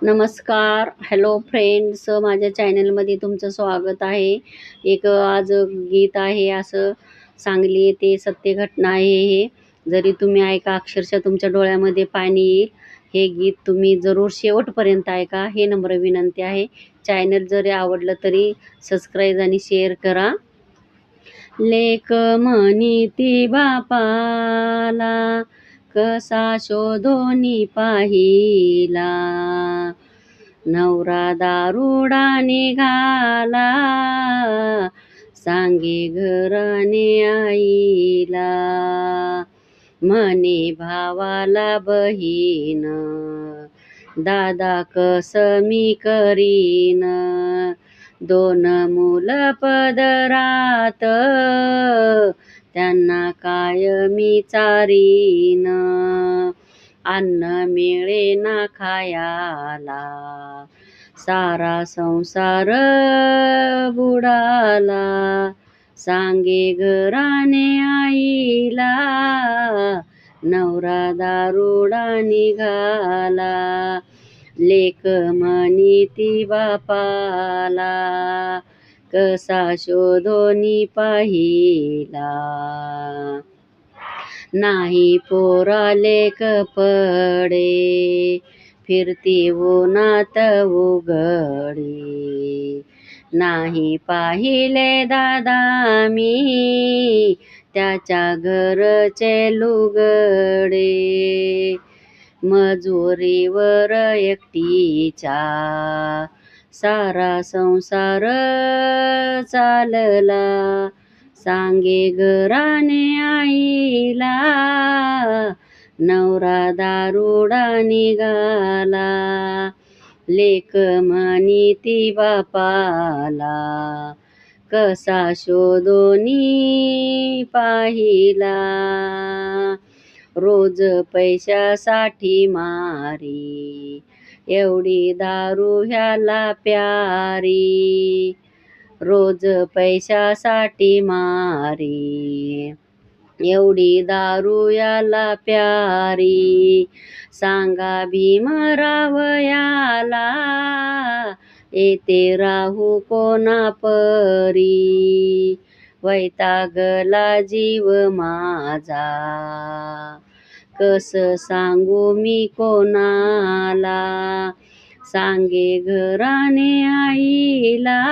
नमस्कार. Hello friends. माझ्या चॅनलमध्ये तुमचं स्वागत आहे. एक आज गीत आहे, असं सांगली येथे सत्य घटना आहे हे. जरी तुम्ही ऐका, अक्षरशः तुमच्या डोळ्यामध्ये पाणी येईल. हे गीत तुम्ही जरूर शेवटपर्यंत ऐका, हे नम्र विनंती आहे. चॅनल जरी आवडलं तरी सबस्क्राईब आणि शेअर करा. लेक म्हणीती बापाला, कसा शोधोनी पाहिला. नवरा दारुडा निघाला, सांगे घराने आईला. म्हणे भावाला बहीण, दादा कस मी करीन. दोन मुलं पदरात, त्यांना काय मी चारीन. अन्न मिळेना खायाला, सारा संसार बुडाला. सांगे घराने आईला, नवरा दारुडा निघाला. लेक म्हणीती बापाला, कसा शोधोनी पाहिला. नाही पोराले कपडे, फिरती उन्हात उघडी. नाही पाहिले दादा मी, त्याच्या घरचे लुगडे. मजुरीवर एकटीच्या, सारा संसार चालला. सांगे घराने आईला, नवरा दारुडा निघाला. लेक म्हणीती बापाला, कसा शोधोनी पाहिला. रोज पैशासाठी मारी, एवढी दारू ह्याला प्यारी. रोज पैशासाठी मारी, एवढी दारू याला प्यारी. सांगा भीमराव याला, येते राहू कोणा परी. वैतागला जीव माझा, कस सांगू मी कोणाला. सांगे घराने आईला,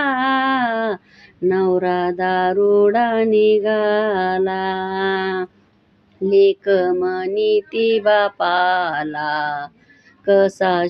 नवरा दारुडा निघाला. लेक म्हणीती बापाला, कसा